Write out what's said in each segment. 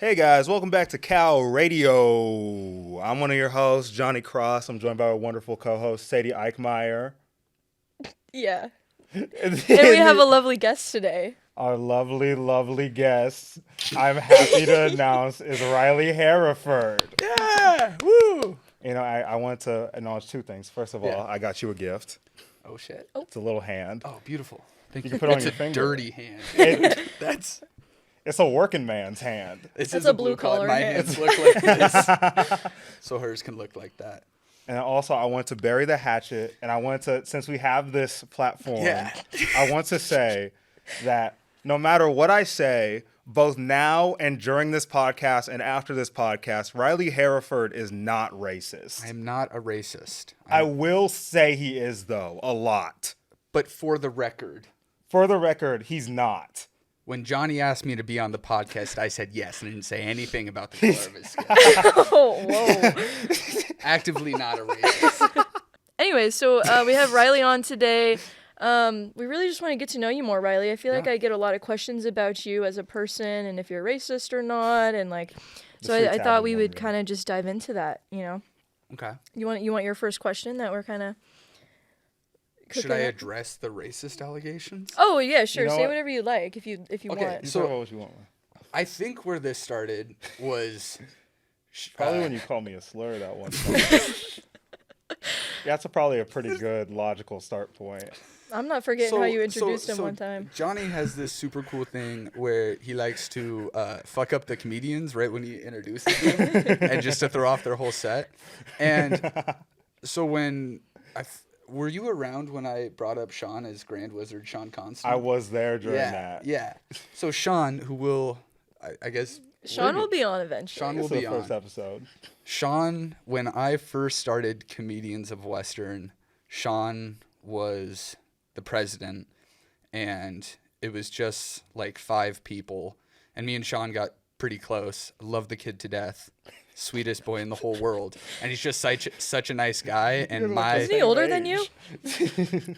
Hey guys, welcome back to Cal Radio. I'm one of your hosts, Johnny Cross. I'm joined by our wonderful co-host, Sadie Eichmeyer. Yeah. And we have a lovely guest today. Our lovely, lovely guest, I'm happy to announce, is Riley Heryford. Yeah! Woo! You know, I want to acknowledge two things. First of all, I got you a gift. Oh, shit. It's a little hand. Oh, beautiful. Thank You you. can put it on It's your a finger. dirty hand. It's a working man's hand. This That's is a blue-collar My hand. hands look like this. So hers can look like that. And also, I want to bury the hatchet, and I want to, since we have this platform, I want to say that no matter what I say, both now and during this podcast and after this podcast, Riley Heryford is not racist. I am not a racist. I will say he is, though, a lot. But for the record, For the record, he's not. when Johnny asked me to be on the podcast, I said yes and didn't say anything about the color of his skin. Oh, whoa. Actively not a racist. Anyway, so we have Riley on today. We really just want to get to know you more, Riley. I feel like I get a lot of questions about you as a person and if you're racist or not. And like, so I thought we would kind of just dive into that, you know? Okay. You want your first question that we're kind of... Should I address the racist allegations? Oh, yeah, sure. You know Say what? whatever you like if you want. You So- talk about what you want. I think where this started was... Probably when you called me a slur that one time. That's probably a pretty good logical start point. I'm not forgetting how you introduced him one time. Johnny has this super cool thing where he likes to fuck up the comedians right when he introduces them and just to throw off their whole set. And so when were you around when I brought up Sean as Grand Wizard Sean Constant? I was there during that. Yeah. So Sean, who will, I guess... Sean will be on eventually. Sean will This is be the first on. episode. Sean, when I first started Comedians of Western, Sean was the president, and it was just like 5 people, and me and Sean got pretty close. I love the kid to death. Sweetest boy in the whole world, and he's just such a nice guy. And Isn't he older than you? You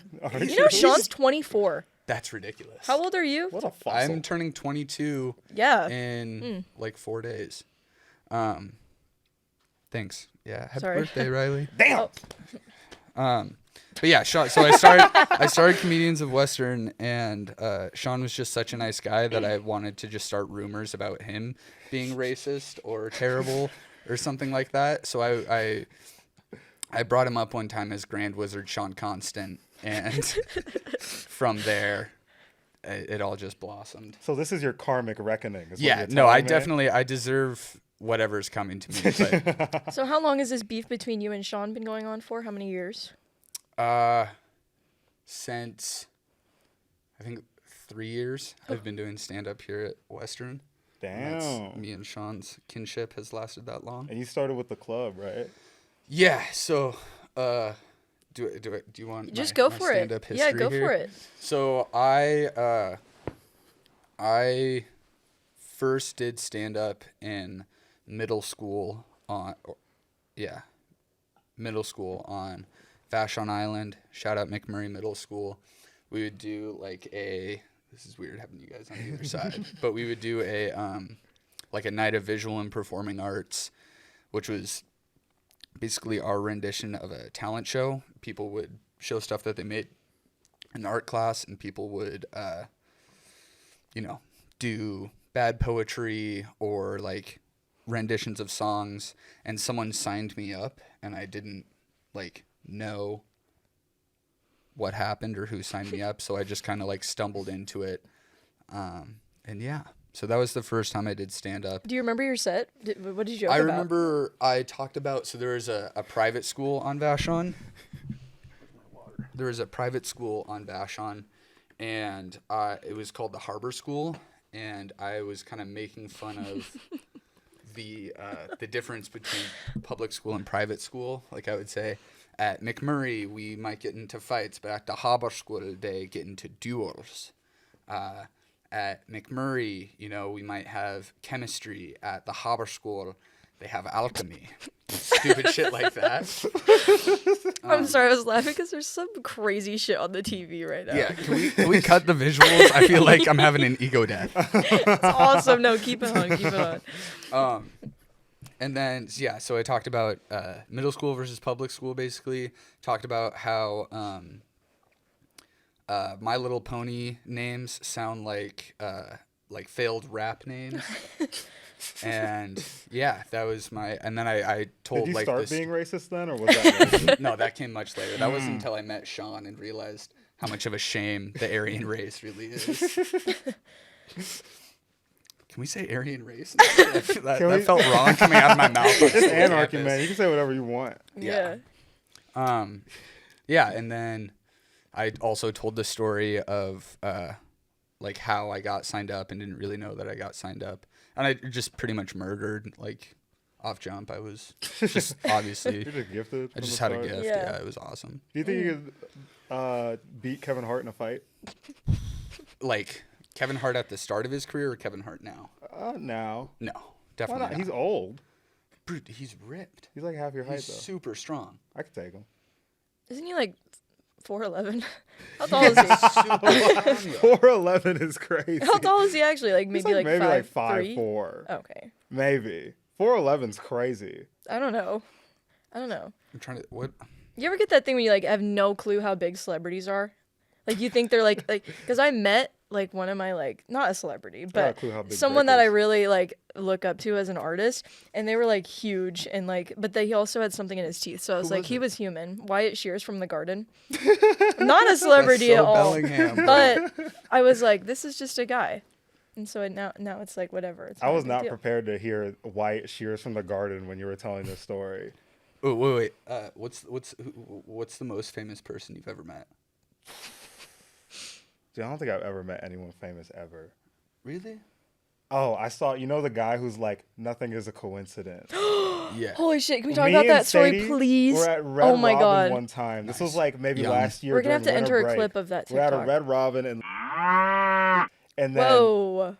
know, Sean's 24. That's ridiculous. How old are you? What a fossil. I'm turning 22 Yeah. in like 4 days. Thanks. Yeah. Happy Sorry. birthday, Riley. Damn. But yeah, Sean, so I started Comedians of Western, and Sean was just such a nice guy that I wanted to just start rumors about him being racist or terrible or something like that. So I brought him up one time as Grand Wizard Sean Constant, and from there, it all just blossomed. So this is your karmic reckoning. Is what Yeah, you're no, I telling me? definitely deserve whatever's coming to me. But So how long has this beef between you and Sean been going on for? How many years? since I think 3 years, I've been doing stand up here at Western. Damn. That's me and Sean's kinship has lasted that long. And you started with the club, right? Yeah. So, do you want Just my go for it. stand-up Yeah, history go here? for it. So I first did stand up in middle school on Vashon Island. Shout out McMurray Middle School. We would do like this is weird having you guys on either side, but we would do a night of visual and performing arts, which was basically our rendition of a talent show. People would show stuff that they made in art class, and people would do bad poetry or like renditions of songs. And someone signed me up, and I didn't know what happened or who signed me up, so I just kind of stumbled into it. And yeah, so that was the first time I did stand up. Do you remember your set? What did you joke I about? remember I talked about, so there was a private school on Vashon. There was a private school on Vashon, and it was called the Harbor School, and I was kind of making fun of the difference between public school and private school. Like I would say, at McMurray, we might get into fights, but at the Harbor School, they get into duels. At McMurray, we might have chemistry. At the Harbor School, they have alchemy. Stupid shit like that. I'm sorry, I was laughing because there's some crazy shit on the TV right now. Yeah, can we cut the visuals? I feel like I'm having an ego death. It's awesome. No, keep it on. Keep it on. And then, yeah, so I talked about middle school versus public school, basically. Talked about how My Little Pony names sound like failed rap names. And yeah, that was my. And then I told Did you like start this. being racist then, or was that racist? No, that came much later. That wasn't until I met Sean and realized how much of a shame the Aryan race really is. Can we say Aryan race? That felt wrong coming out of my mouth. It's anarchy, man. You can say whatever you want. Yeah. Yeah, and then I also told the story of like how I got signed up and didn't really know that I got signed up. And I just pretty much murdered, like, off jump. I was just obviously. You're just gifted. I just had a gift. Yeah. Yeah, it was awesome. Do you think you could beat Kevin Hart in a fight? Like, Kevin Hart at the start of his career or Kevin Hart now? Now. No, Why definitely not? not. He's old. Dude, he's ripped. He's like half your height, He's though. super strong. I could take him. Isn't he like 4'11"? How tall is he? 4'11" is crazy. How tall is he actually? Like maybe like maybe 5'3"? 5'4". Okay. Maybe 4'11"'s crazy. I don't know. I'm trying to what? You ever get that thing when you like have no clue how big celebrities are? Like you think they're like because I met like one of my like not a celebrity but someone that I really like look up to as an artist, and they were like huge and like but he also had something in his teeth, so I was like he was human. Wyatt Shears from The Garden. Not a celebrity at all. Bellingham, but I was like, this is just a guy. And so now it's like whatever. It's I was a big not deal. prepared to hear Wyatt Shears from The Garden when you were telling this story. Oh, wait. What's the most famous person you've ever met? Dude, I don't think I've ever met anyone famous ever. Really? Oh, I saw, the guy who's like, nothing is a coincidence. Yeah. Holy shit, can we talk Me about and that story, Sadie please? were at Red Oh my Robin God. one time. This was Nice. like maybe Young. last year. We're gonna have to during enter a winter clip break. of that We're at a TikTok. Red Robin and then Whoa.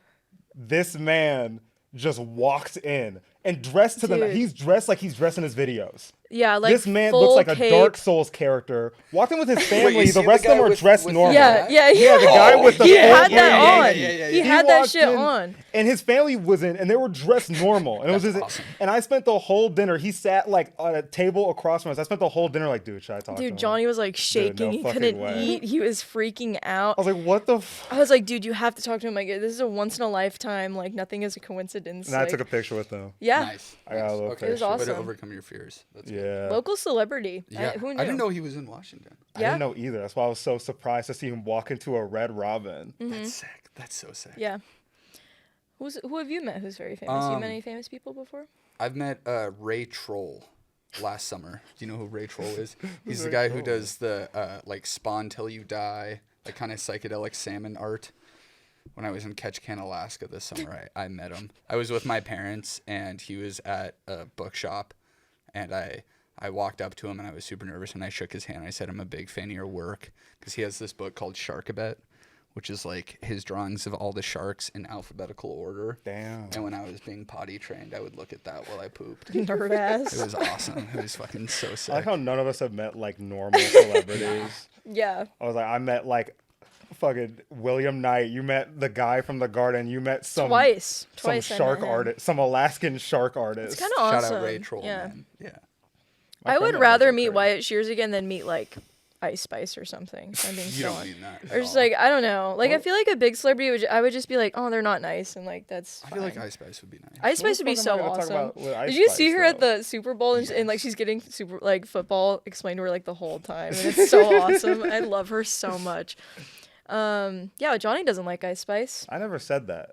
this man just walked in and dressed to the Dude. he's dressed like he's dressed in his videos. Yeah, like This man full looks like cape. a Dark Souls character. Walked in with his family. you The see rest the of them guy were with- dressed with- normal. Yeah, The guy with the he full had that cape. on. Yeah. He had that walked shit in, on. and his family was in, and they were dressed normal. And it was That's just, awesome. and I spent the whole dinner. He sat like on a table across from us. I spent the whole dinner like, dude, should I talk to him? Dude, Johnny was like shaking. no He fucking couldn't way. eat. He was freaking out. I was like, what the? I was like, dude, you have to talk to him. Like, this is a once in a lifetime. Like, nothing is a coincidence. And I like, took a picture with him. yeah, Nice. I got a little Okay. It was picture. Way to awesome. overcome your fears. That's good. Yeah. local celebrity. Yeah. Who knew? I didn't know he was in Washington. I Yeah. didn't know either. That's why I was so surprised to see him walk into a Red Robin. That's sick. That's so sick. Yeah. Who have you met who's very famous? You met any famous people before? I've met Ray Troll last summer. Do you know who Ray Troll is? He's the Ray guy who Troll? does the like Spawn Till You Die, like kind of psychedelic salmon art. When I was in Ketchikan, Alaska this summer, I met him. I was with my parents, and he was at a bookshop, and I walked up to him, and I was super nervous, and I shook his hand. I said, I'm a big fan of your work, because he has this book called Sharkabet, which is like his drawings of all the sharks in alphabetical order. Damn. And when I was being potty trained, I would look at that while I pooped. Nerd ass. It was awesome. It was fucking so sick. I like how none of us have met like normal celebrities. Yeah. I was like, I met like fucking William Knight. You met the guy from The Garden. You met some Twice some I shark met him. artist, some Alaskan shark artist. It's kind of awesome. Shout out Ray Troll, yeah. man. Yeah. My I friend would met rather Richard meet Curry. Wyatt Shears again than meet like Ice Spice or something. If I'm being You so don't honest. mean that. Or just like I don't know. Like I feel like a big celebrity I would just be like, oh, they're not nice, and like that's. I feel like fine. Ice Spice would be nice. Ice Spice would be What the so fuck am I gonna talk awesome. about with Ice Did you see Spice, her at though? the Super Bowl and like she's getting super like football explained to her like the whole time, and it's so awesome. I love her so much. Yeah, Johnny doesn't like Ice Spice. I never said that.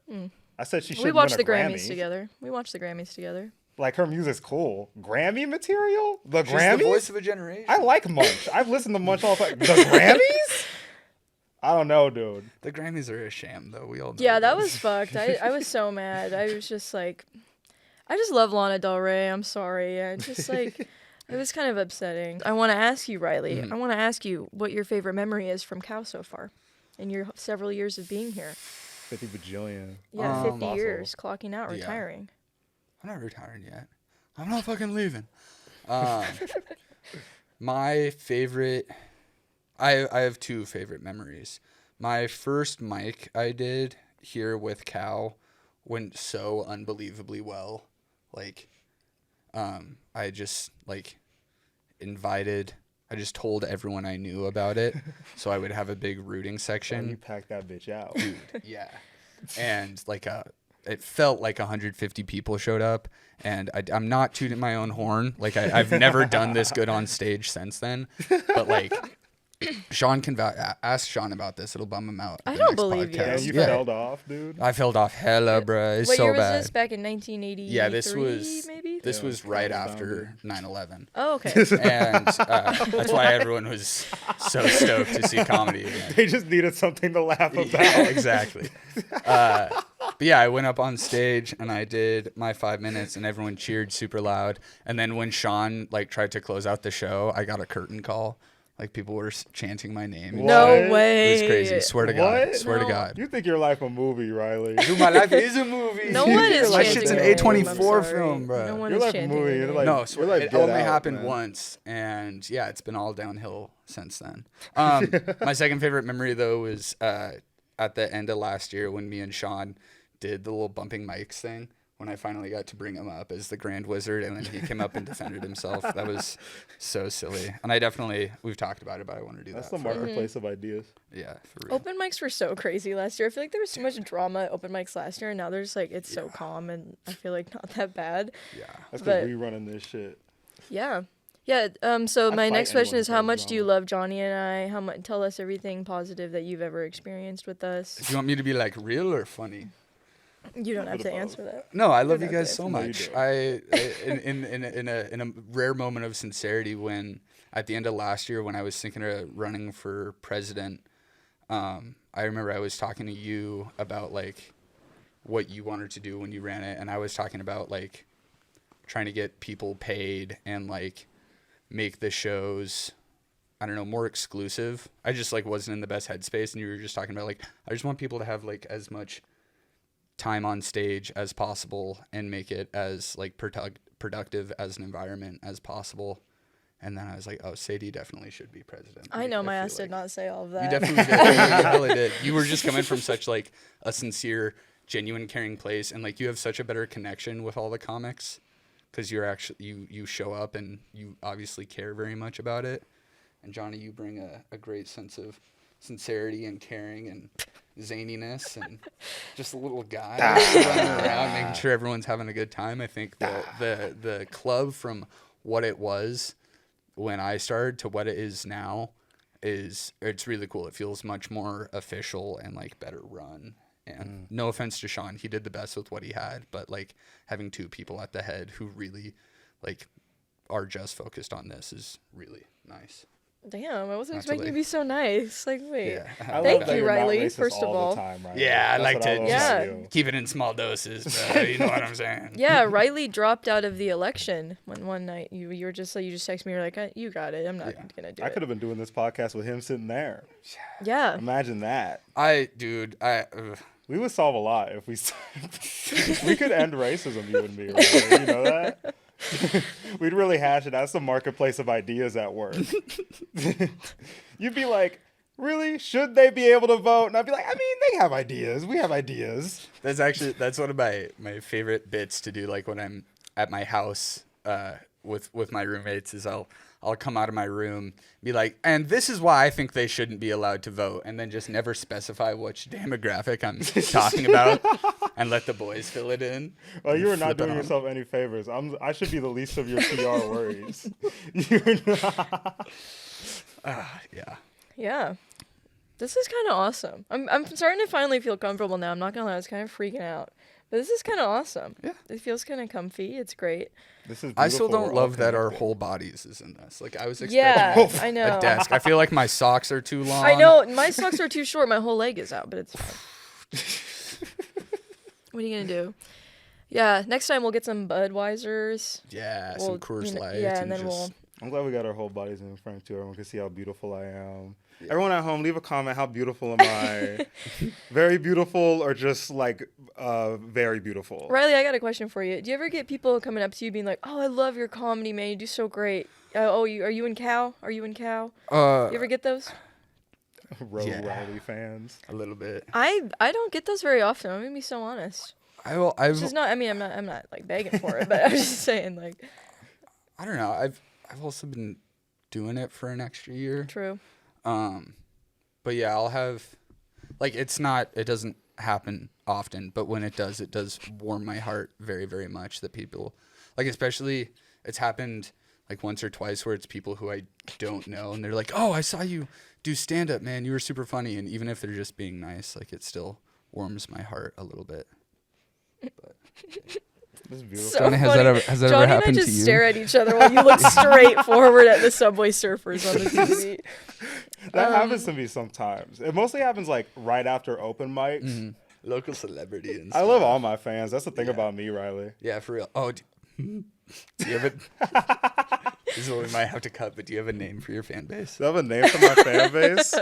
I said she should We win watched a the Grammy. Grammys together. We watched the Grammys together. Like her music's cool. Grammy material? The She's Grammys? the voice of a generation. I like Munch. I've listened to Munch all the time. The Grammys? I don't know, dude. The Grammys are a sham, though. We all know Yeah, that this. was fucked. I was so mad. I was just like, I just love Lana Del Rey. I'm sorry. I just like, it was kind of upsetting. I want to ask you, Riley. I want to ask you what your favorite memory is from Cow so far, in your several years of being here. 50 bajillion. Yeah, 50 Fossil. years, clocking out, yeah. retiring. I'm not retired yet. I'm not fucking leaving. My favorite, I have two favorite memories. My first mic I did here with Cal went so unbelievably well. Like, I just like I just told everyone I knew about it, so I would have a big rooting section. You packed that bitch out, dude. Yeah, and like it felt like 150 people showed up, and I'm not tooting my own horn. Like I've never done this good on stage since then, but like. Sean can ask Sean about this. It'll bum him out. I don't believe you. Yeah, you fell off, dude. I fell off hella, bruh. It's what so year was bad. this? Back in 1983, yeah, this was right kind of after 9/11. Oh, okay. And that's why everyone was so stoked to see comedy again. They just needed something to laugh about. Yeah, exactly. But yeah, I went up on stage and I did my 5 minutes and everyone cheered super loud. And then when Sean like tried to close out the show, I got a curtain call. Like people were chanting my name. What? No way. It was crazy. Swear to God. What? Swear to God. You think your life a movie, Riley? Dude, my life is a movie. No one is My chanting shit's an your name, A24 I'm sorry. film, bro. No one You're is like a chanting movie. your You're name. like- No, swear, like, it get only out, happened man. once, and yeah, it's been all downhill since then. My second favorite memory though was at the end of last year when me and Sean did the little bumping mics thing. When I finally got to bring him up as the Grand Wizard, and then he came up and defended himself. That was so silly. And we've talked about it, but I want to do That's that. the marketplace of ideas. Yeah, for real. Open mics were so crazy last year. I feel like there was so much drama at open mics last year, and now there's like it's so calm, and I feel like not that bad. Yeah. That's But- because we running this shit. Yeah. Yeah. So I'd my fight next question anyone is, who how does much do you drama. love Johnny and I? How much? Tell us everything positive that you've ever experienced with us. Do you want me to be like real or funny? You don't have Bit to of both. answer that. No, I love You're you not guys there. so No, you much. don't. In a rare moment of sincerity, when at the end of last year, when I was thinking of running for president, I remember I was talking to you about like what you wanted to do when you ran it, and I was talking about like trying to get people paid and like make the shows, I don't know, more exclusive. I just like wasn't in the best headspace, and you were just talking about like I just want people to have like as much time on stage as possible and make it as like productive as an environment as possible. And then I was like, oh, Sadie definitely should be president. I know my feel ass did like not say all of that. You definitely did. You really did. You were just coming from such like a sincere, genuine, caring place, and like you have such a better connection with all the comics because you're actually you show up and you obviously care very much about it. And Johnny, you bring a great sense of sincerity and caring and zaniness and just a little guy running around making sure everyone's having a good time. I think the club, from what it was when I started to what it is now, it's really cool. It feels much more official and like better run. And no offense to Sean, he did the best with what he had, but like having two people at the head who really like are just focused on this is really nice. Damn, I wasn't Not to expecting you to like- be so nice. Like, wait. Yeah. I love Thank that you, you're not Riley, racist first of all the all. time, Riley. Yeah, I That's like what to love Yeah. about you. keep it in small doses, bro. You know what I'm saying? Yeah, Riley dropped out of the election when one night you were just like, you just texted me, you're like, you got it. I'm not gonna do I it. could have been doing this podcast with him sitting there. Yeah. Imagine that. We would solve a lot if we could end racism, you and me, right? You know that? We'd really hash it. That's the marketplace of ideas at work. You'd be like, really? Should they be able to vote? And I'd be like, I mean, they have ideas. We have ideas. That's one of my favorite bits to do. Like when I'm at my house with my roommates, is I'll come out of my room, be like, and this is why I think they shouldn't be allowed to vote, and then just never specify which demographic I'm talking about, and let the boys fill it in. Well, you are not Flip it doing on. yourself any favors. I should be the least of your PR worries. You're not. Yeah. Yeah. This is kind of awesome. I'm starting to finally feel comfortable now. I'm not gonna lie, I was kind of freaking out. But this is kind of awesome. Yeah. It feels kind of comfy. It's great. This is I still beautiful. don't We're all love that our connected. whole bodies is in this. Like I was Yeah, expecting I know. a desk. I feel like my socks are too long. I know my socks are too short. My whole leg is out, but it's fine. What are you gonna do? Yeah, next time we'll get some Budweisers. Yeah, We'll, some Coors Light. Yeah, and and then just I'm glad we got our whole bodies in frame too. Everyone can see how beautiful I am. Yeah. Everyone at home, leave a comment. How beautiful am I? Very beautiful, or just like very beautiful? Riley, I got a question for you. Do you ever get people coming up to you being like, "Oh, I love your comedy, man. You do so great." Are you in Cal? Are you in Cal? You ever get those? Riley fans. A little bit. I don't get those very often. I'm gonna be so honest. Which is not. I mean, I'm not like begging for it, but I'm just saying like. I don't know. I've also been doing it for an extra year. True. But yeah, I'll have, like, it doesn't happen often, but when it does warm my heart very, very much that people, like, especially it's happened like once or twice where it's people who I don't know and they're like, "Oh, I saw you do stand up, man. You were super funny." And even if they're just being nice, like, it still warms my heart a little bit. But this is beautiful. So Johnny, has that ever happened to you? Johnny and I just stare at each other while you look straight forward at the Subway Surfers on the TV. That happens to me sometimes. It mostly happens like right after open mics. Mm-hmm. Local celebrity and I stuff. love all my fans. That's the thing about me, Riley. Yeah, for real. Oh, do you have a... This is what we might have to cut, but do you have a name for your fan base? Do I have a name for my fan base?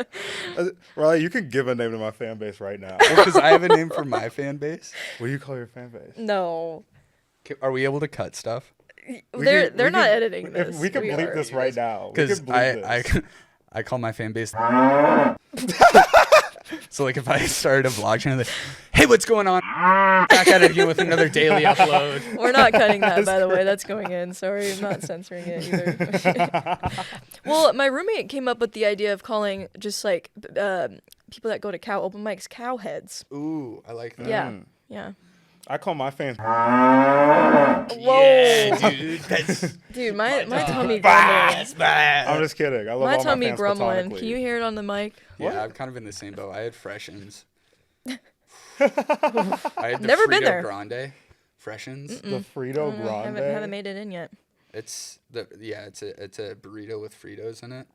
Riley, you can give a name to my fan base right now. Because I have a name for my fan base. What do you call your fan base? No. Are we able to cut stuff? They're not editing this. We can bleep this right now. Because I call my fan base. So like if I started a vlog channel, like, "Hey, what's going on? Back at it again with another daily upload." We're not cutting that, by the way. That's going in. Sorry, I'm not censoring it either. Well, my roommate came up with the idea of calling just like people that go to cow open mics cowheads. Ooh, I like that. Yeah. I call my fans. Whoa. Yeah, dude. Dude, my tummy grumbling. I'm just kidding. I love My all tummy my fans grumbling. platonically. Can you hear it on the mic? Yeah, I'm kind of in the same boat. I had Freshens. I had the Never been Frito there. Grande Freshens. The Frito Grande. Haven't made it in yet. It's a burrito with Fritos in it.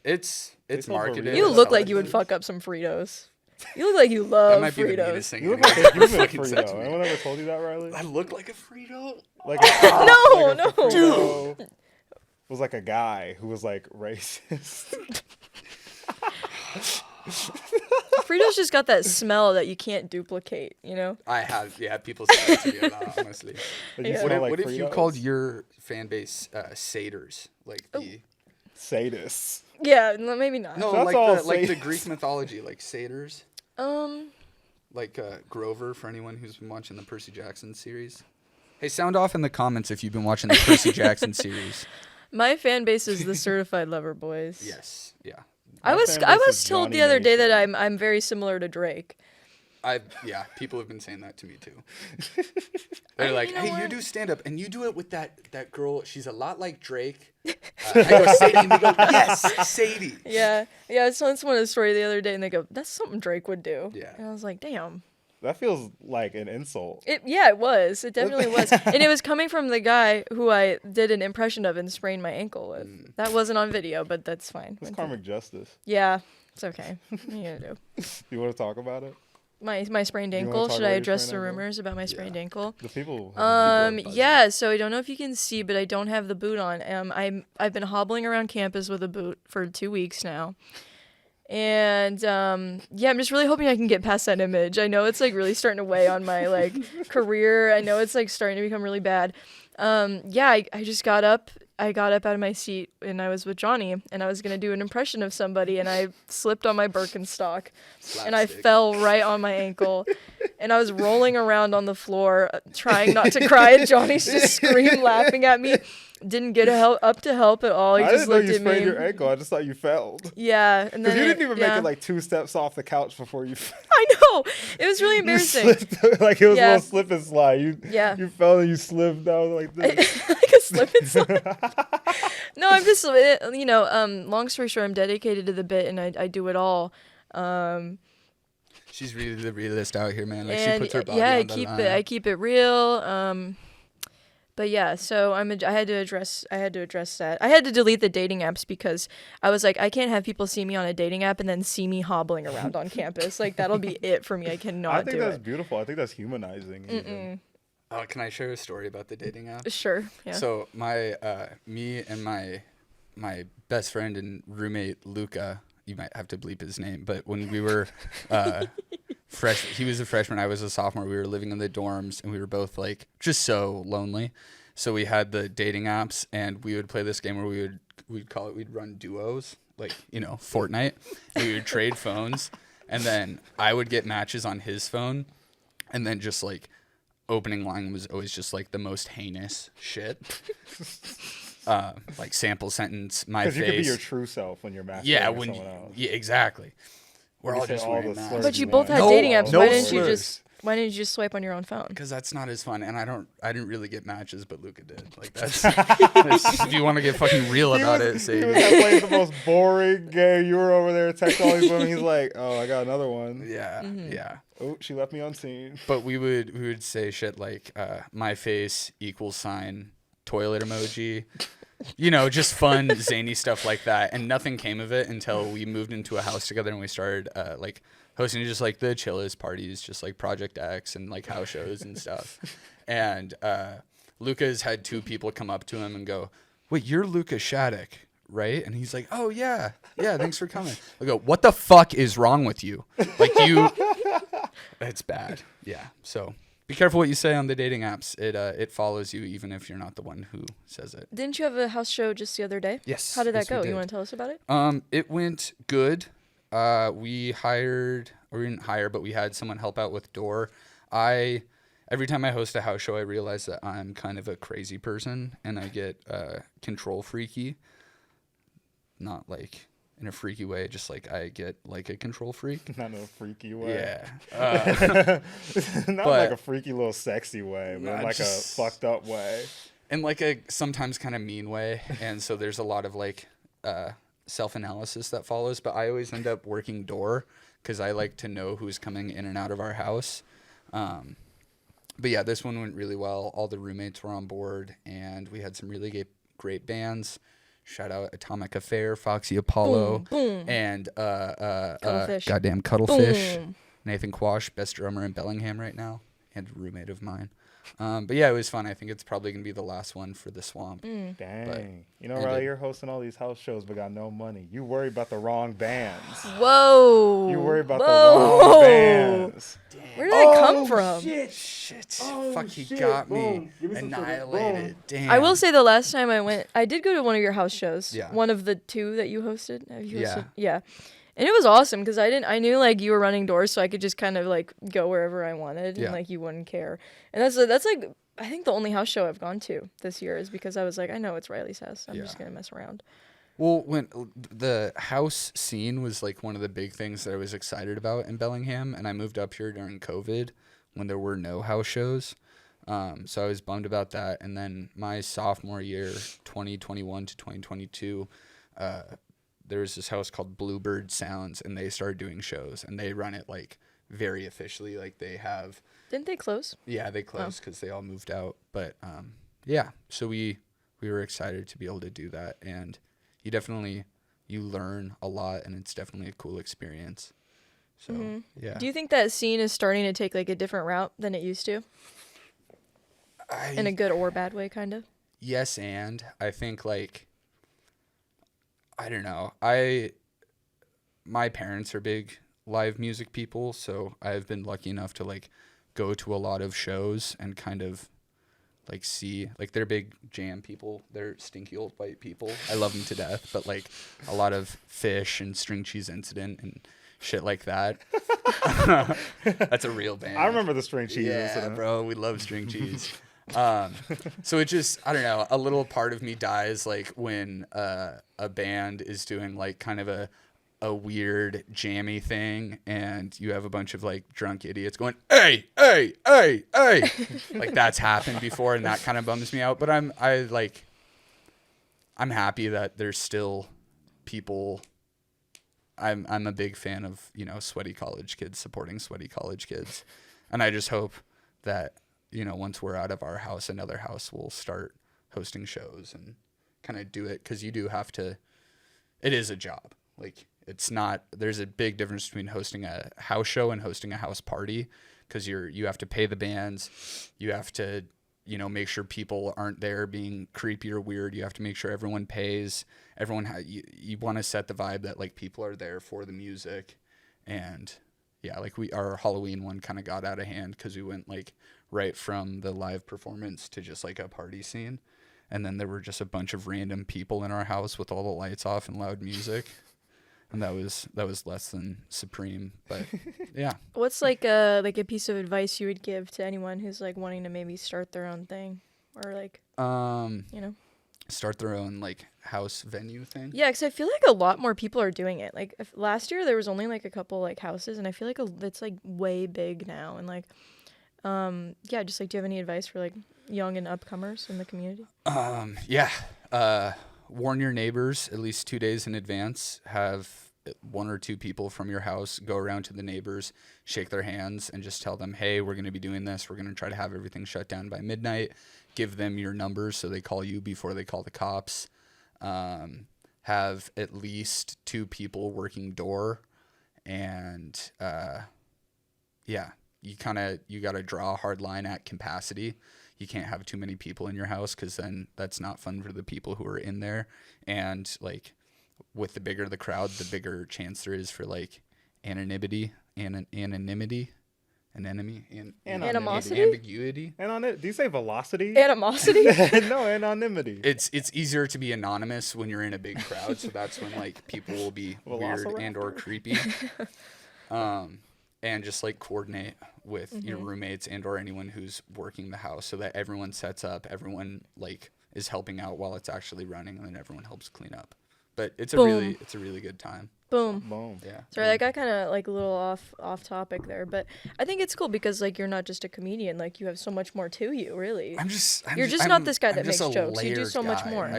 It's sell marketed. burritos. You as look like you would healthy. fuck up some Fritos. You look like you That love might be the Fritos. meanest thing You look anyone's like a ever human fucking said to Frito. me. Anyone ever told you that, Riley? I look like a Frito? Like No. Frito was like a guy who was like racist. Fritos just got that smell that you can't duplicate, you know? I have, yeah, people say that to me a lot, honestly. Like, you Yeah. smell like What if you Fritos? called your fan base satyrs? Like the... sadists? Yeah, maybe not. No, That's all like the satyrs. Greek mythology, like satyrs. Um, Like Grover, for anyone who's been watching the Percy Jackson series. Hey, sound off in the comments if you've been watching the Percy Jackson series. my fan base is the Certified Lover Boys. Yes, yeah. I My was fan I base was is told Johnny the other day that Nation. I'm very similar to Drake. Yeah, people have been saying that to me too. They're like, you know "Hey, you what? do stand up, and you do it with that girl. She's a lot like Drake." I go, "Sadie," and they go, "Yes, Sadie." Yeah, I was telling someone a story the other day, and they go, "That's something Drake would do." Yeah. And I was like, "Damn." That feels like an insult. It was. It definitely was. And it was coming from the guy who I did an impression of and sprained my ankle with. That wasn't on video, but that's fine. It's karmic justice. Yeah, it's okay. What are you gonna do? You want to talk about it? My sprained You wanna ankle. talk Should about I your address sprained the ankle? rumors about my sprained ankle? The people. Yeah. So I don't know if you can see, but I don't have the boot on. I've been hobbling around campus with a boot for 2 weeks now. And I'm just really hoping I can get past that image. I know it's like really starting to weigh on my like career. I know it's like starting to become really bad. I just got up. I got up out of my seat and I was with Johnny and I was gonna do an impression of somebody and I slipped on my Birkenstock and I Slapstick. fell right on my ankle and I was rolling around on the floor trying not to cry and Johnny's just screamed laughing at me. Didn't get up to help at all. He I just didn't know looked you at me. sprained your ankle. I just thought you fell. Yeah, and Because then you didn't even make yeah. it like 2 steps off the couch before you fell. I know. It was really You embarrassing. slipped, like it was Yeah. a little slip and slide. You fell and you slipped down like this. Like a slip and slide. No, I'm just long story short, I'm dedicated to the bit and I do it all. She's really the realist out here, man. Like she And puts her body I on the keep line. it. I keep it real. But yeah, so I had to address that. I had to delete the dating apps because I was like, I can't have people see me on a dating app and then see me hobbling around on campus. Like that'll be it for me. I cannot I think do that's it. beautiful. I think that's humanizing. even. Can I share a story about the dating app? Sure. Yeah. So my me and my my best friend and roommate Luca, you might have to bleep his name, but when we were he was a freshman, I was a sophomore. We were living in the dorms, and we were both like just so lonely. So we had the dating apps, and we would play this game where we'd run duos, like, you know, Fortnite, and we would trade phones, and then I would get matches on his phone, and then just like opening line was always just like the most heinous shit. Like sample sentence, my face. Because you could be your true self when you're matching with someone else. Yeah, exactly. We're all just wearing masks. But you both had dating apps. Why didn't you just swipe on your own phone? Because that's not as fun, and I didn't really get matches, but Luca did. Like that's if you want to get fucking real about it. He was playing the most boring game. You were over there texting all these women. He's like, oh, I got another one. Yeah, yeah. Oh, she left me unseen. But we would say shit like my face equals sign toilet emoji. You know, just fun, zany stuff like that. And nothing came of it until we moved into a house together and we started like hosting just like the chillest parties, just like Project X and like house shows and stuff. And Luca's had 2 people come up to him and go, wait, you're Luca Shattuck, right? And he's like, oh, yeah, thanks for coming. I go, what the fuck is wrong with you? Like it's bad. Yeah, so be careful what you say on the dating apps. It follows you even if you're not the one who says it. Didn't you have a house show just the other day? Yes. How did that go? Did. You want to tell us about it? It went good. We didn't hire, but we had someone help out with door. Every time I host a house show, I realize that I'm kind of a crazy person and I get control freaky. Not like in a freaky way, just like I get like a control freak. Not in a freaky way. Yeah. Not like a freaky little sexy way, but in like a fucked up way. In like a sometimes kind of mean way. And so there's a lot of like self-analysis that follows, but I always end up working door because I like to know who's coming in and out of our house. But yeah, this one went really well. All the roommates were on board and we had some really great bands. Shout out Atomic Affair, Foxy Apollo, and goddamn Cuttlefish. Boom. Nathan Quash, best drummer in Bellingham right now, and a roommate of mine. But yeah, it was fun. I think it's probably gonna be the last one for the Swamp. Dang, but you know, Riley, you're hosting all these house shows but got no money. You worry about the wrong bands. Whoa! You worry about the wrong bands. Damn. Where did that come from? Shit. Fuck, he got me annihilated. Damn. I will say the last time I did go to one of your house shows. Yeah. One of the 2 that you hosted. Have you hosted? Yeah. And it was awesome because I knew like you were running doors, so I could just kind of like go wherever I wanted and like you wouldn't care. And that's like I think the only house show I've gone to this year is because I was like, I know it's Riley's house. I'm just gonna mess around. Well, when the house scene was like one of the big things that I was excited about in Bellingham, and I moved up here during COVID when there were no house shows. So I was bummed about that. And then my sophomore year, 2021 to 2022, there was this house called Bluebird Sounds, and they started doing shows, and they run it like very officially. Like they have. Didn't they close? Yeah, they closed because they all moved out. But yeah, so we were excited to be able to do that, and you learn a lot, and it's definitely a cool experience. So yeah. Do you think that scene is starting to take like a different route than it used to? In a good or bad way, kind of? Yes, and I think like I don't know. My parents are big live music people, so I've been lucky enough to like go to a lot of shows and kind of like see, like they're big jam people. They're stinky old white people. I love them to death, but like a lot of Fish and String Cheese Incident and shit like that. That's a real band. I remember the String Cheese Incident. Yeah, bro, we love String Cheese. So it just, I don't know, a little part of me dies like when a band is doing like kind of a weird jammy thing and you have a bunch of like drunk idiots going, hey, like that's happened before, and that kind of bums me out. But I'm happy that there's still people. I'm a big fan of, you know, sweaty college kids supporting sweaty college kids, and I just hope that, you know, once we're out of our house, another house will start hosting shows and kind of do it, because you do have to. It is a job. Like, it's not. There's a big difference between hosting a house show and hosting a house party, because you have to pay the bands, you have to make sure people aren't there being creepy or weird. You have to make sure everyone pays. You want to set the vibe that like people are there for the music. And yeah, like our Halloween one kind of got out of hand because we went like right from the live performance to just like a party scene. And then there were just a bunch of random people in our house with all the lights off and loud music. And that was less than supreme, but yeah. What's like a piece of advice you would give to anyone who's like wanting to maybe start their own thing, or like start their own like house venue thing? Yeah, because I feel like a lot more people are doing it. Like last year there was only like a couple like houses, and I feel like it's like way big now. And like, just like, do you have any advice for like young and upcomers in the community? Warn your neighbors at least 2 days in advance. Have 1 or 2 people from your house go around to the neighbors, shake their hands, and just tell them, hey, we're going to be doing this. We're going to try to have everything shut down by midnight. Give them your numbers so they call you before they call the cops. Have at least 2 people working door. And, you got to draw a hard line at capacity. You can't have too many people in your house because then that's not fun for the people who are in there. And like with the bigger the crowd, the bigger chance there is for like anonymity, ambiguity. And on it, do you say velocity? Animosity? No, anonymity. It's easier to be anonymous when you're in a big crowd, so that's when like people will be weird and or creepy. And just like coordinate with your roommates and or anyone who's working the house so that everyone sets up, everyone like is helping out while it's actually running, and then everyone helps clean up. But it's a really good time. Boom. Yeah. Sorry, I got kind of like a little off topic there, but I think it's cool because like you're not just a comedian, like you have so much more to you, really. You're just not this guy that makes jokes. You do so much more.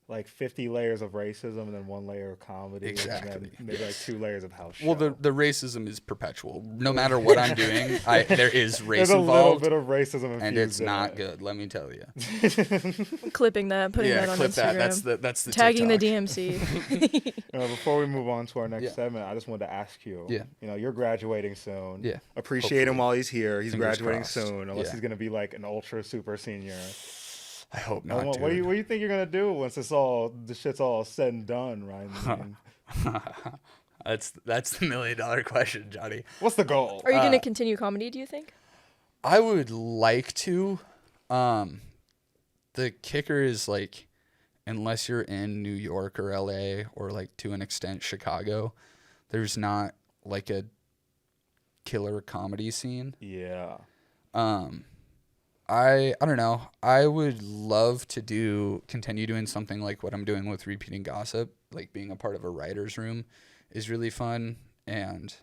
Like 50 layers of racism and then 1 layer of comedy. Exactly. And then maybe like 2 layers of house show. Well, the racism is perpetual. No matter what I'm doing, there is race There's a involved. little bit of racism infused and it's not good, let me tell you. I'm clipping that, putting that on Instagram. That's the tagging TikTok. the DMC. Before we move on to our next segment, I just wanted to ask you. Yeah. You're graduating soon. Yeah. Appreciate him while he's here. He's Fingers graduating crossed. soon, unless he's gonna be like an ultra super senior. I hope not. What do you think you're gonna do once the shit's all said and done, Ryan? That's the $1 million question, Johnny. What's the goal? Are you going to continue comedy, do you think? I would like to. The kicker is like, unless you're in New York or LA or like to an extent Chicago, there's not like a killer comedy scene. Yeah. I don't know. I would love to continue doing something like what I'm doing with Repeating Gossip. Like being a part of a writer's room is really fun. And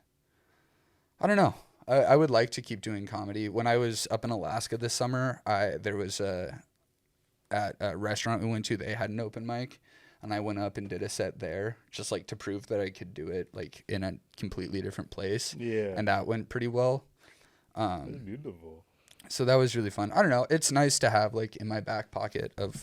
I don't know. I would like to keep doing comedy. When I was up in Alaska this summer, there was at a restaurant we went to, they had an open mic. And I went up and did a set there just like to prove that I could do it like in a completely different place. Yeah. And that went pretty well. That's beautiful. So that was really fun. I don't know. It's nice to have like in my back pocket of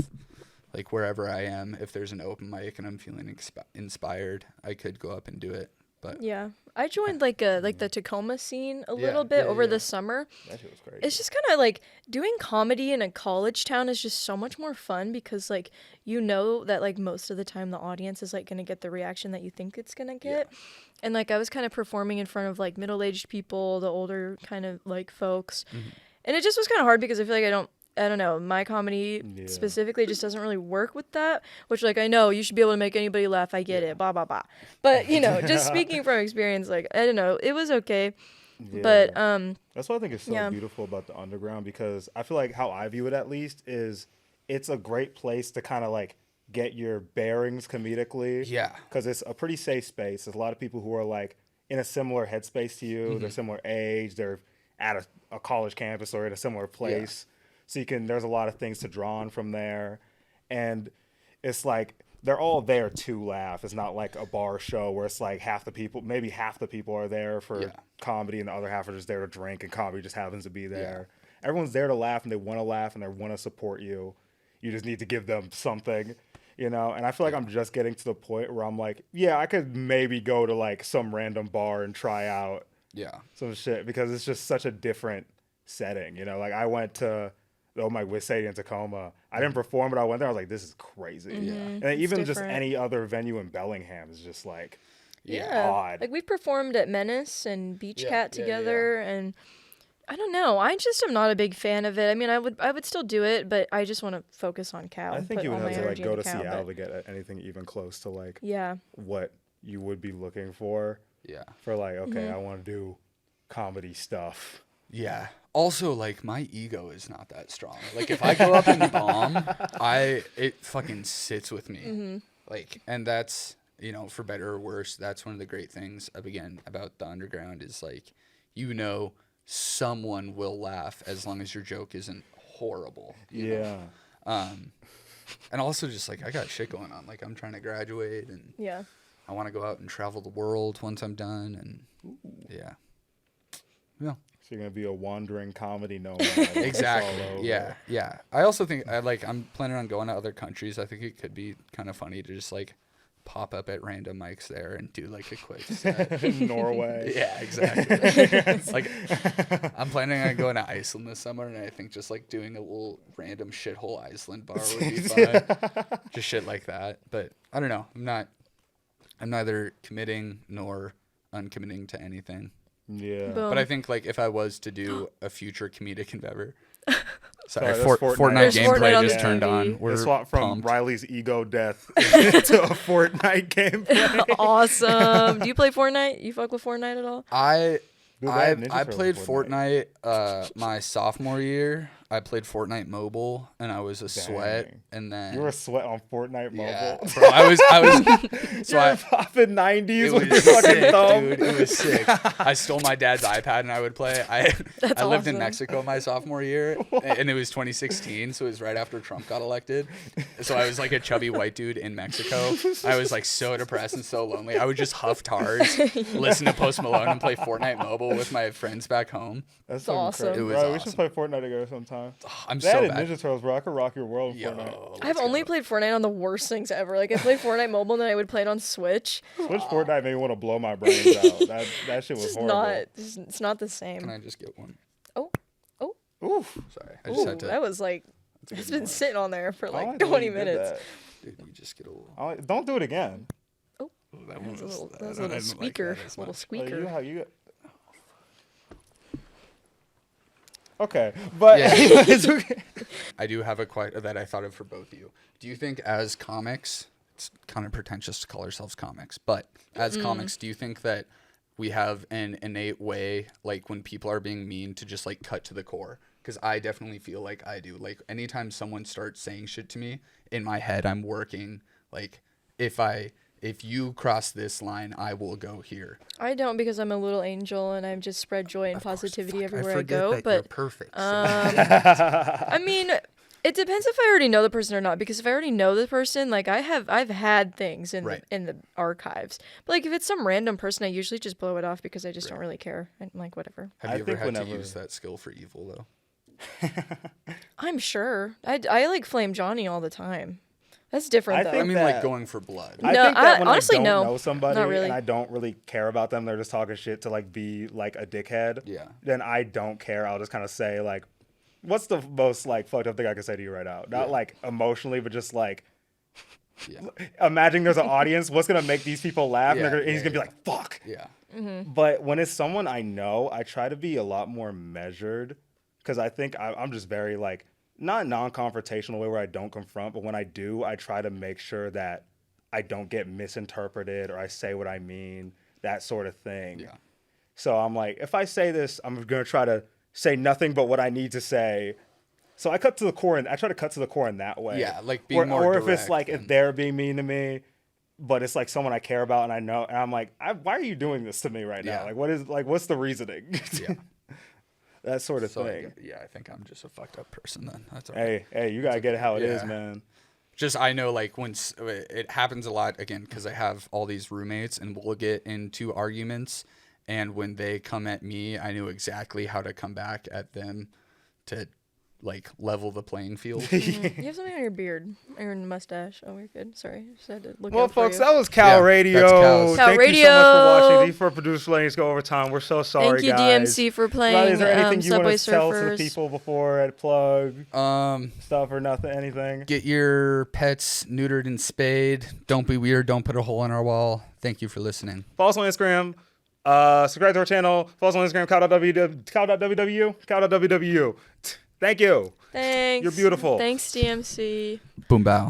like wherever I am, if there's an open mic and I'm feeling inspired, I could go up and do it. But yeah, I joined like the Tacoma scene a little bit over the summer. That shit was crazy. It's just kind of like doing comedy in a college town is just so much more fun because like that like most of the time the audience is like gonna get the reaction that you think it's gonna get. Yeah. And like I was kind of performing in front of like middle-aged people, the older kind of like folks. Mm-hmm. And it just was kind of hard because I feel like I don't know, my comedy specifically just doesn't really work with that, which like I know you should be able to make anybody laugh. I get it, blah, blah, blah. But, just speaking from experience, like, I don't know, it was okay. Yeah. But that's what I think is so beautiful about the underground, because I feel like how I view it at least is it's a great place to kind of like get your bearings comedically. Yeah. Because it's a pretty safe space. There's a lot of people who are like in a similar headspace to you. Mm-hmm. They're similar age. They're at a college campus or at a similar place. Yeah. So there's a lot of things to draw on from there. And it's like they're all there to laugh. It's not like a bar show where it's like maybe half the people are there for comedy and the other half are just there to drink and comedy just happens to be there. Yeah. Everyone's there to laugh and they want to laugh and they want to support you. You just need to give them something, And I feel like I'm just getting to the point where I'm like, I could maybe go to like some random bar and try out some shit, because it's just such a different setting. You know, like I went to with Sadie in Tacoma. I didn't perform, but I went there. I was like, this is crazy. Mm-hmm. And even just any other venue in Bellingham is just like odd. Like we've performed at Menace and Beach Cat together, and I don't know. I just am not a big fan of it. I mean, I would still do it, but I just want to focus on Cal. I think you would have to like go to Seattle to get anything even close to like what you would be looking for. Yeah. For like, okay, I want to do comedy stuff. Yeah. Also, like, my ego is not that strong. Like, if I go up and bomb, it fucking sits with me. Mm-hmm. Like, and that's, you know, for better or worse, that's one of the great things, again, about the underground is, like, you know, someone will laugh as long as your joke isn't horrible. You know? And also just, like, I got shit going on. Like, I'm trying to graduate, and I want to go out and travel the world once I'm done, and, yeah. You're gonna be a wandering comedy nomad. Exactly. Yeah. I also think I'm planning on going to other countries. I think it could be kind of funny to just like pop up at random mics there and do like a quick set. Norway. Yeah, exactly. Like I'm planning on going to Iceland this summer, and I think just like doing a little random shithole Iceland bar would be fun. Just shit like that. But I don't know. I'm neither committing nor uncommitting to anything. Yeah. Boom. But I think like if I was to do a future comedic endeavor, sorry, Fortnite gameplay just turned on. We're swap from pumped. Riley's ego death to a Fortnite gameplay. Awesome. Do you play Fortnite? You fuck with Fortnite at all? I played Fortnite my sophomore year. I played Fortnite Mobile, and I was a sweat. And then you were a sweat on Fortnite Mobile. Yeah, bro, I was. So I popping 90s with your fucking thumb. Dude, it was sick. I stole my dad's iPad and I would play. I lived in Mexico my sophomore year, and it was 2016, so it was right after Trump got elected. So I was like a chubby white dude in Mexico. I was like so depressed and so lonely. I would just huff tars, listen to Post Malone, and play Fortnite Mobile with my friends back home. That's awesome. Crazy. It was bro, awesome. We should play Fortnite together sometime. I'm that so and bad. Ninja Turtles, bro. I could rock your world with Fortnite. I've only played Fortnite on the worst things ever. Like I played Fortnite Mobile, and then I would play it on Switch. Fortnite made me want to blow my brains out. That shit was horrible. It's not the same. Can I just get one? Oh. Oof. Sorry, I just had to. That was like it's been sitting on there for like 20 minutes. Dude, you just get a little. Don't do it again. Oh, that was a little squeaker. Like little squeaker. Okay, but I do have a question that I thought of for both of you. Do you think as comics, it's kind of pretentious to call ourselves comics, but as comics, do you think that we have an innate way, like when people are being mean, to just like cut to the core? Because I definitely feel like I do. Like anytime someone starts saying shit to me, in my head I'm working like if you cross this line, I will go here. I don't, because I'm a little angel and I just spread joy and positivity everywhere I go. That but you're perfect. I mean, it depends if I already know the person or not. Because if I already know the person, like I've had things in the archives. But like if it's some random person, I usually just blow it off because I just don't really care. And like whatever. Have you ever had to use that skill for evil though? I'm sure. I like Flame Johnny all the time. That's different, though. I mean, like going for blood. I think that when honestly, I don't no. know somebody Not really. and I don't really care about them, they're just talking shit to like be like a dickhead. Yeah. Then I don't care. I'll just kind of say like, what's the most like fucked up thing I can say to you right now? Not like emotionally, but just like, imagine there's an audience. What's gonna make these people laugh? And he's gonna be like, fuck. Yeah. Mm-hmm. But when it's someone I know, I try to be a lot more measured because I think I'm just very like. Not non-confrontational way where I don't confront, but when I do, I try to make sure that I don't get misinterpreted or I say what I mean, that sort of thing. Yeah. So I'm like, if I say this, I'm going to try to say nothing but what I need to say. So I cut to the core, and I try to cut to the core in that way. Yeah, like being more direct. Or if it's like, if they're being mean to me, but it's like someone I care about and I know, and I'm like, why are you doing this to me right now? Like, what's the reasoning? Yeah. That sort of thing. I think I'm just a fucked up person then. That's all right. Hey, you gotta get it how it is, man. Just I know like when it happens a lot again because I have all these roommates and we'll get into arguments, and when they come at me, I knew exactly how to come back at them to like level the playing field. You have something on your beard, or your mustache. Oh, we're good. Sorry, just had to look. Well, out for folks, you. that was Cal Yeah, Radio. that's Cal's. Cal Thank Radio. you so much for watching. These 4 producers letting us go over time. We're so sorry, Thank you, guys. DMC, for Riley, playing is there anything you Subway want to tell to the Surfers. people before I plug stuff or nothing, anything? Get your pets neutered and spayed. Don't be weird. Don't put a hole in our wall. Thank you for listening. Follow us on Instagram. Subscribe to our channel. Follow us on Instagram. Cow.www. Thank you. Thanks. You're beautiful. Thanks, DMC. Boom bow.